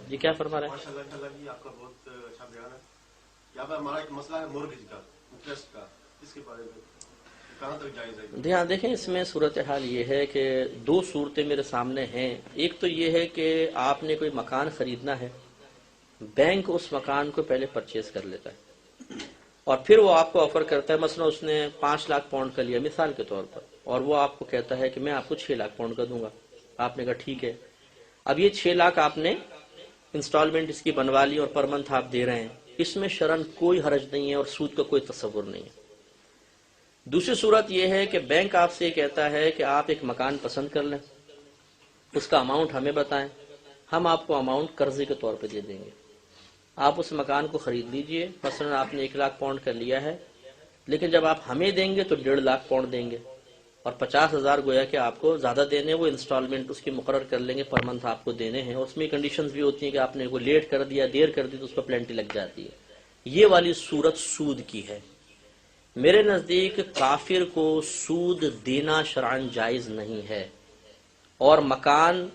جی کیا فرما رہے ہیں؟ ماشاءاللہ آپ کا بہت اچھا بیان ہے. یہاں پر ہمارا ایک مسئلہ ہے مورگیج کا، انٹرسٹ کا، اس کے بارے میں کہاں تک جائز ہے؟ ہاں دیکھیں، اس میں صورتحال یہ ہے کہ دو صورتیں میرے سامنے ہیں. ایک تو یہ ہے کہ آپ نے کوئی مکان خریدنا ہے، بینک اس مکان کو پہلے پرچیز کر لیتا ہے اور پھر وہ آپ کو آفر کرتا ہے. مثلا اس نے 5 لاکھ پاؤنڈ کا لیا مثال کے طور پر، اور وہ آپ کو کہتا ہے کہ میں آپ کو 6 لاکھ پاؤنڈ کا دوں گا. آپ نے کہا ٹھیک ہے. اب یہ 6 لاکھ آپ نے انسٹالمنٹ اس کی بنوا لی اور پر منتھ آپ دے رہے ہیں. اس میں شرعاً کوئی حرج نہیں ہے اور سود کا کوئی تصور نہیں ہے. دوسری صورت یہ ہے کہ بینک آپ سے کہتا ہے کہ آپ ایک مکان پسند کر لیں، اس کا اماؤنٹ ہمیں بتائیں، ہم آپ کو اماؤنٹ قرضے کے طور پہ دے دیں گے. آپ اس مکان کو خرید لیجئے. مثلا آپ نے 1 لاکھ پاؤنڈ کا لیا ہے، لیکن جب آپ ہمیں دیں گے تو 1.5 لاکھ پاؤنڈ دیں گے اور 50,000 گویا کہ آپ کو زیادہ دینے. وہ انسٹالمنٹ اس کی مقرر کر لیں گے، پر منتھ آپ کو دینے ہیں. اور اس میں کنڈیشنز بھی ہوتی ہیں کہ آپ نے وہ لیٹ کر دیا، دیر کر دی تو اس پر پلینٹی لگ جاتی ہے. یہ والی صورت سود کی ہے. میرے نزدیک کافر کو سود دینا شرعاً جائز نہیں ہے، اور مکان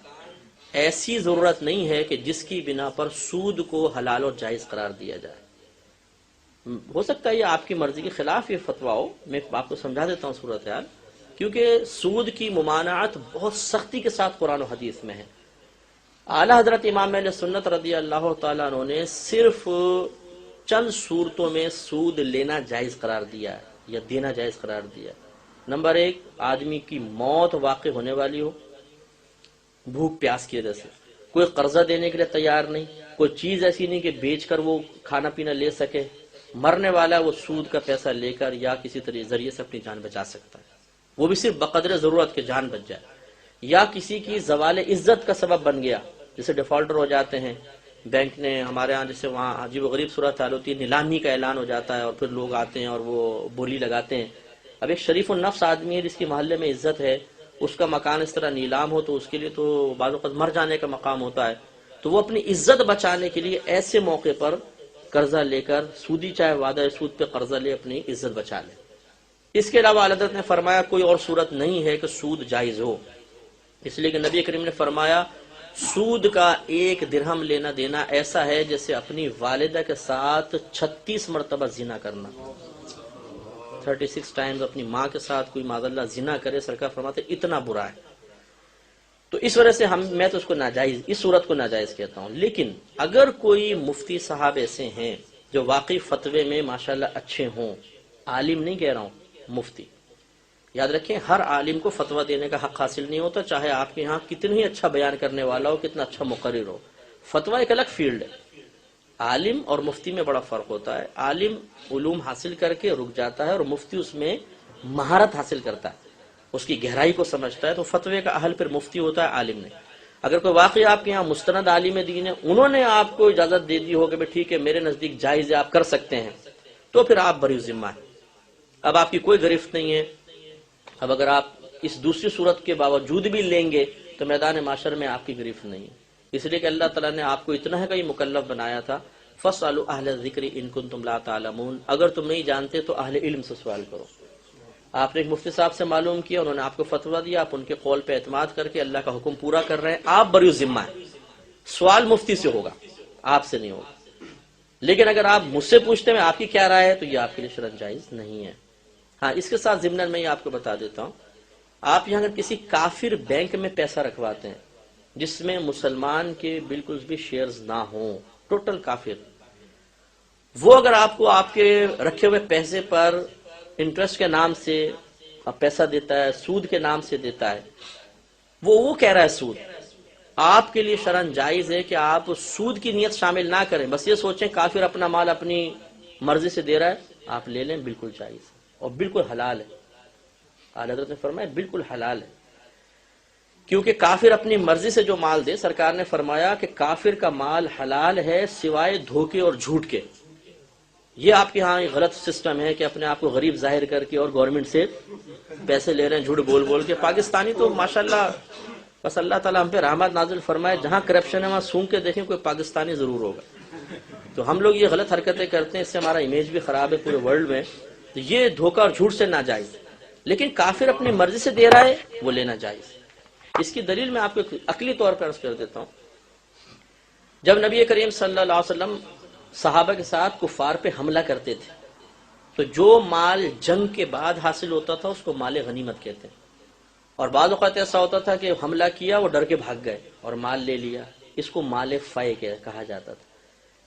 ایسی ضرورت نہیں ہے کہ جس کی بنا پر سود کو حلال اور جائز قرار دیا جائے. ہو سکتا ہے یہ آپ کی مرضی کے خلاف یہ فتویٰ ہو، میں آپ کو سمجھا دیتا ہوں صورتحال. کیونکہ سود کی ممانعت بہت سختی کے ساتھ قرآن و حدیث میں ہے. اعلیٰ حضرت امام اہل سنت رضی اللہ تعالیٰ عنہ نے صرف چند صورتوں میں سود لینا جائز قرار دیا یا دینا جائز قرار دیا. نمبر 1، آدمی کی موت واقع ہونے والی ہو بھوک پیاس کی وجہ سے، کوئی قرضہ دینے کے لیے تیار نہیں، کوئی چیز ایسی نہیں کہ بیچ کر وہ کھانا پینا لے سکے، مرنے والا وہ سود کا پیسہ لے کر یا کسی ذریعے سے اپنی جان بچا سکتا ہے، وہ بھی صرف بقدر ضرورت کے جان بچ جائے. یا کسی کی زوال عزت کا سبب بن گیا، جیسے ڈیفالٹر ہو جاتے ہیں بینک نے، ہمارے ہاں جیسے وہاں عجیب و غریب صورت حال ہوتی ہے، نیلامی کا اعلان ہو جاتا ہے اور پھر لوگ آتے ہیں اور وہ بولی لگاتے ہیں. اب ایک شریف النفس آدمی ہے جس کی محلے میں عزت ہے، اس کا مکان اس طرح نیلام ہو تو اس کے لیے تو بعض اوقات مر جانے کا مقام ہوتا ہے. تو وہ اپنی عزت بچانے کے لیے ایسے موقع پر قرضہ لے کر، سودی چاہے وعدہ سود پہ قرضہ لے، اپنی عزت بچا لے. اس کے علاوہ حضرت نے فرمایا کوئی اور صورت نہیں ہے کہ سود جائز ہو، اس لیے کہ نبی کریم نے فرمایا سود کا 1 درہم لینا دینا ایسا ہے جیسے اپنی والدہ کے ساتھ 36 مرتبہ زنا کرنا. 36 ٹائمز اپنی ماں کے ساتھ کوئی معاذ اللہ زنا کرے، سرکار فرماتے اتنا برا ہے. تو اس وجہ سے میں تو اس کو ناجائز، اس صورت کو ناجائز کہتا ہوں. لیکن اگر کوئی مفتی صاحب ایسے ہیں جو واقعی فتوے میں ماشاءاللہ اچھے ہوں، عالم نہیں کہہ رہا ہوں، مفتی. یاد رکھیں ہر عالم کو فتویٰ دینے کا حق حاصل نہیں ہوتا، چاہے آپ کے یہاں کتنی ہی اچھا بیان کرنے والا ہو، کتنا اچھا مقرر ہو. فتویٰ ایک الگ فیلڈ ہے. عالم اور مفتی میں بڑا فرق ہوتا ہے. عالم علوم حاصل کر کے رک جاتا ہے اور مفتی اس میں مہارت حاصل کرتا ہے، اس کی گہرائی کو سمجھتا ہے. تو فتوے کا اہل پھر مفتی ہوتا ہے، عالم نے. اگر کوئی واقعی آپ کے یہاں مستند عالم دین ہے، انہوں نے آپ کو اجازت دے دی ہو کہ ٹھیک ہے میرے نزدیک جائز ہے، آپ کر سکتے ہیں، تو پھر آپ بری ذمہ ہیں. اب آپ کی کوئی گرفت نہیں ہے. اب اگر آپ اس دوسری صورت کے باوجود بھی لیں گے تو میدان معاشر میں آپ کی گرفت نہیں ہے. اس لیے کہ اللہ تعالیٰ نے آپ کو اتنا ہے کہ مکلف بنایا تھا، فَاسْأَلُوا أَهْلَ الذِّكْرِ إِن كُنتُمْ لَا تَعْلَمُونَ. اگر تم نہیں جانتے تو اہل علم سے سوال کرو. آپ نے ایک مفتی صاحب سے معلوم کیا، انہوں نے آپ کو فتویٰ دیا، آپ ان کے قول پہ اعتماد کر کے اللہ کا حکم پورا کر رہے ہیں، آپ بری ذمہ ہیں. سوال مفتی سے ہوگا، آپ سے نہیں ہوگا. لیکن اگر آپ مجھ سے پوچھتے ہیں آپ کی کیا رائے ہے، تو یہ آپ کے لیے شرعاً جائز نہیں ہے. ہاں اس کے ساتھ ضمن میں یہ آپ کو بتا دیتا ہوں، آپ یہاں اگر کسی کافر بینک میں پیسہ رکھواتے ہیں جس میں مسلمان کے بالکل بھی شیئرز نہ ہوں، ٹوٹل کافر، وہ اگر آپ کو آپ کے رکھے ہوئے پیسے پر انٹرسٹ کے نام سے پیسہ دیتا ہے، سود کے نام سے دیتا ہے، وہ کہہ رہا ہے سود، آپ کے لیے شرعاً جائز ہے کہ آپ سود کی نیت شامل نہ کریں. بس یہ سوچیں کافر اپنا مال اپنی مرضی سے دے رہا ہے، آپ لے لیں، بالکل جائز ہے اور بالکل حلال ہے. اعلیٰ حضرت نے فرمایا بالکل حلال ہے، کیونکہ کافر اپنی مرضی سے جو مال دے، سرکار نے فرمایا کہ کافر کا مال حلال ہے سوائے دھوکے اور جھوٹ کے. یہ آپ کے ہاں غلط سسٹم ہے کہ اپنے آپ کو غریب ظاہر کر کے اور گورنمنٹ سے پیسے لے رہے ہیں جھوٹ بول بول کے. پاکستانی تو ماشاءاللہ بس اللہ تعالیٰ ہم پہ رحمت نازل فرمائے، جہاں کرپشن ہے وہاں سونگ کے دیکھیں کوئی پاکستانی ضرور ہوگا. تو ہم لوگ یہ غلط حرکتیں کرتے ہیں، اس سے ہمارا امیج بھی خراب ہے پورے ورلڈ میں. تو یہ دھوکہ اور جھوٹ سے ناجائز، لیکن کافر اپنی مرضی سے دے رہا ہے وہ لینا جائز. اس کی دلیل میں آپ کو عقلی طور پر عرض کر دیتا ہوں. جب نبی کریم صلی اللہ علیہ وسلم صحابہ کے ساتھ کفار پہ حملہ کرتے تھے تو جو مال جنگ کے بعد حاصل ہوتا تھا اس کو مال غنیمت کہتے ہیں، اور بعض اوقات ایسا ہوتا تھا کہ حملہ کیا وہ ڈر کے بھاگ گئے اور مال لے لیا، اس کو مال فے کہا جاتا تھا۔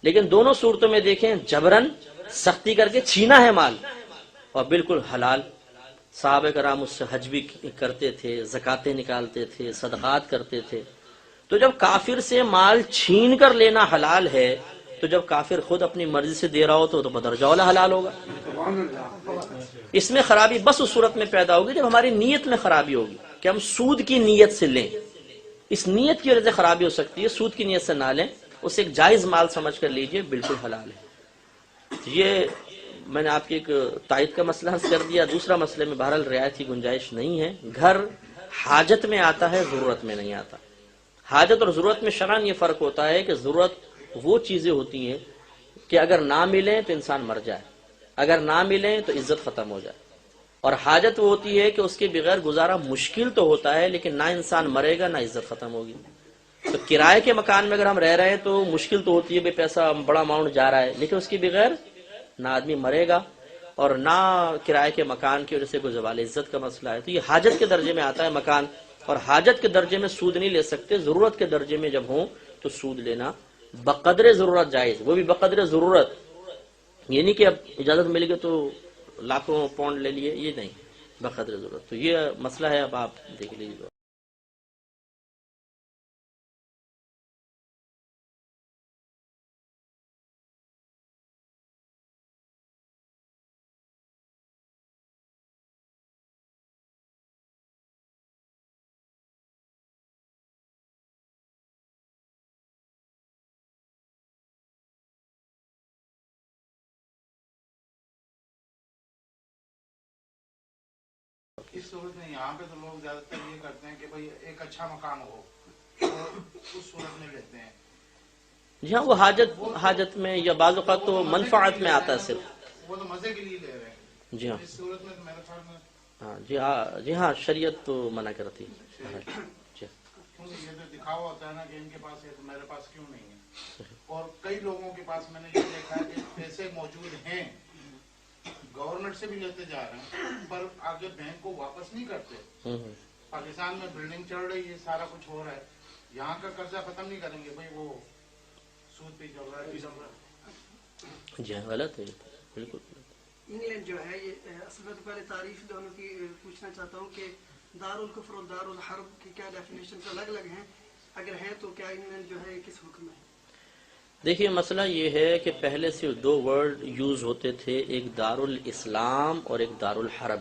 لیکن دونوں صورتوں میں دیکھیں جبرن سختی کر کے چھینا ہے مال، اور بالکل حلال۔ صحابہ کرام اس سے حج بھی کرتے تھے، زکاتیں نکالتے تھے، صدقات کرتے تھے۔ تو جب کافر سے مال چھین کر لینا حلال ہے تو جب کافر خود اپنی مرضی سے دے رہا ہو تو بدرجہ والا حلال ہوگا۔ اس میں خرابی بس اس صورت میں پیدا ہوگی جب ہماری نیت میں خرابی ہوگی کہ ہم سود کی نیت سے لیں، اس نیت کی وجہ سے خرابی ہو سکتی ہے۔ سود کی نیت سے نہ لیں، اسے ایک جائز مال سمجھ کر لیجئے، بالکل حلال ہے۔ یہ میں نے آپ کی ایک تائید کا مسئلہ حل کر دیا۔ دوسرا مسئلے میں بہرحال رعایت کی گنجائش نہیں ہے۔ گھر حاجت میں آتا ہے، ضرورت میں نہیں آتا۔ حاجت اور ضرورت میں شرعاً یہ فرق ہوتا ہے کہ ضرورت وہ چیزیں ہوتی ہیں کہ اگر نہ ملیں تو انسان مر جائے، اگر نہ ملیں تو عزت ختم ہو جائے، اور حاجت وہ ہوتی ہے کہ اس کے بغیر گزارا مشکل تو ہوتا ہے لیکن نہ انسان مرے گا نہ عزت ختم ہوگی۔ تو کرائے کے مکان میں اگر ہم رہ رہے ہیں تو مشکل تو ہوتی ہے، بے پیسہ بڑا اماؤنٹ جا رہا ہے، لیکن اس کے بغیر نہ آدمی مرے گا اور نہ کرائے کے مکان کی وجہ سے کوئی زوال عزت کا مسئلہ ہے۔ تو یہ حاجت کے درجے میں آتا ہے مکان، اور حاجت کے درجے میں سود نہیں لے سکتے۔ ضرورت کے درجے میں جب ہوں تو سود لینا بقدر ضرورت جائز، وہ بھی بقدر ضرورت، یہ نہیں کہ اب اجازت مل گئی تو لاکھوں پاؤنڈ لے لیے، یہ نہیں، بقدر ضرورت۔ تو یہ مسئلہ ہے، اب آپ دیکھ لیجیے۔ اس صورت میں یہاں پہ تو لوگ زیادہ تر یہ کرتے ہیں کہ بھئی ایک اچھا مکان ہو، اور اس صورت میں لیتے ہیں۔ جی ہاں، وہ حاجت میں یا بعض اوقات تو منفعت میں آتا ہے صرف، وہ تو مزے کے لیے لے رہے ہیں۔ جی ہاں، اس صورت میں میرے خیال میں ہاں جی ہاں، شریعت تو منع کرتی ہے۔ جی کیونکہ یہ تو دکھاوا ہوتا ہے نا کہ ان کے پاس ہے تو میرے پاس کیوں نہیں ہے۔ اور کئی لوگوں کے پاس میں نے یہ دیکھا ہے کہ پیسے موجود ہیں، گورنمنٹ سے بھی لیتے جا رہے ہیں، پر آگے بینک کو واپس نہیں کرتے۔ پاکستان میں بلڈنگ چڑھ رہی ہے، سارا کچھ ہو رہا ہے، یہاں کا قرضہ ختم نہیں کریں گے، بھائی وہ سود پہ چل رہا ہے۔ جی ہاں، غلط ہے یہ، بالکل۔ انگلینڈ جو ہے، یہ اصل میں تو پہلے تعریف دونوں کی پوچھنا چاہتا ہوں کہ دار الکفر اور دار الحرب کی کیا ڈیفینیشن الگ الگ ہیں، اگر ہیں تو کیا انگلینڈ جو ہے کس حکم میں ہے؟ دیکھیے مسئلہ یہ ہے کہ پہلے صرف دو ورڈ یوز ہوتے تھے، ایک دار الاسلام اور ایک دار الحرب۔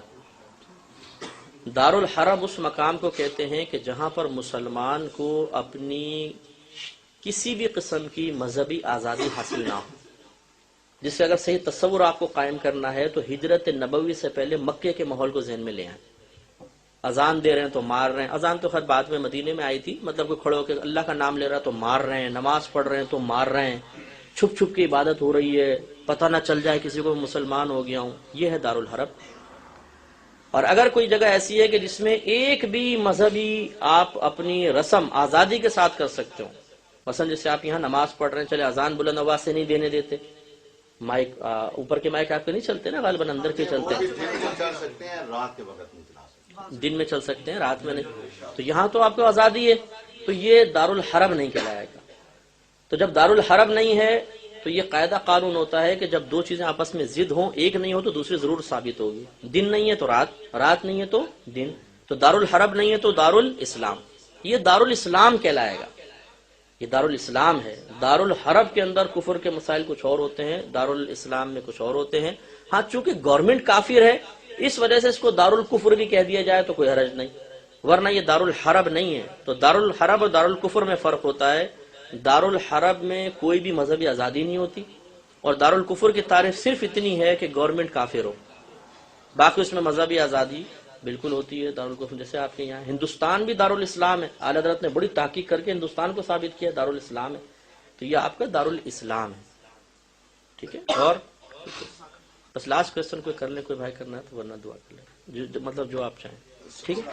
دار الحرب اس مقام کو کہتے ہیں کہ جہاں پر مسلمان کو اپنی کسی بھی قسم کی مذہبی آزادی حاصل نہ ہو۔ جس سے اگر صحیح تصور آپ کو قائم کرنا ہے تو ہجرت نبوی سے پہلے مکے کے ماحول کو ذہن میں لے آئیں۔ اذان دے رہے ہیں تو مار رہے ہیں، اذان تو خیر بعد میں مدینے میں آئی تھی، مطلب کہ کھڑے ہو کے اللہ کا نام لے رہا ہے تو مار رہے ہیں، نماز پڑھ رہے ہیں تو مار رہے ہیں، چھپ چھپ کی عبادت ہو رہی ہے، پتہ نہ چل جائے کسی کو مسلمان ہو گیا ہوں، یہ ہے دار الحرب۔ اور اگر کوئی جگہ ایسی ہے کہ جس میں ایک بھی مذہبی آپ اپنی رسم آزادی کے ساتھ کر سکتے ہو، مثلا جیسے آپ یہاں نماز پڑھ رہے ہیں، چلے اذان بلند آواز سے نہیں دینے دیتے، مائک اوپر کے مائک آپ کے نہیں چلتے نا، غالباً اندر کے چلتے ہیں، چل سکتے ہیں، رات کے وقت نہیں چلا سکتے، دن میں چل سکتے ہیں، رات میں نہیں۔ تو یہاں تو آپ کو آزادی ہے، تو یہ دار الحرب نہیں کہلائے گا۔ تو جب دار الحرب نہیں ہے تو یہ قاعدہ قانون ہوتا ہے کہ جب دو چیزیں آپس میں ضد ہوں، ایک نہیں ہو تو دوسری ضرور ثابت ہوگی۔ دن نہیں ہے تو رات، رات نہیں ہے تو دن، تو دار الحرب نہیں ہے تو دار الاسلام، یہ دار الاسلام کہلائے گا، یہ دار الاسلام ہے۔ دار الحرب کے اندر کفر کے مسائل کچھ اور ہوتے ہیں، دار الاسلام میں کچھ اور ہوتے ہیں۔ ہاں چونکہ گورنمنٹ کافر ہے اس وجہ سے اس کو دار الکفر بھی کہہ دیا جائے تو کوئی حرج نہیں، ورنہ یہ دار الحرب نہیں ہے۔ تو دار الحرب اور دار الکفر میں فرق ہوتا ہے۔ دار الحرب میں کوئی بھی مذہبی آزادی نہیں ہوتی، اور دار الکفر کی تعریف صرف اتنی ہے کہ گورنمنٹ کافر ہو، باقی اس میں مذہبی آزادی بالکل ہوتی ہے۔ دار الکفر جیسے آپ کے یہاں ہندوستان بھی دار الاسلام ہے، اعلیٰ حضرت نے بڑی تحقیق کر کے ہندوستان کو ثابت کیا دار الاسلام ہے، تو یہ آپ کا دار الاسلام ہے، ٹھیک ہے۔ اور بس لاسٹ کوشچن کوئی کر لیں، کوئی بھائی کرنا ہے تو، ورنہ دعا کر لیں، مطلب جو آپ چاہیں، ٹھیک ہے۔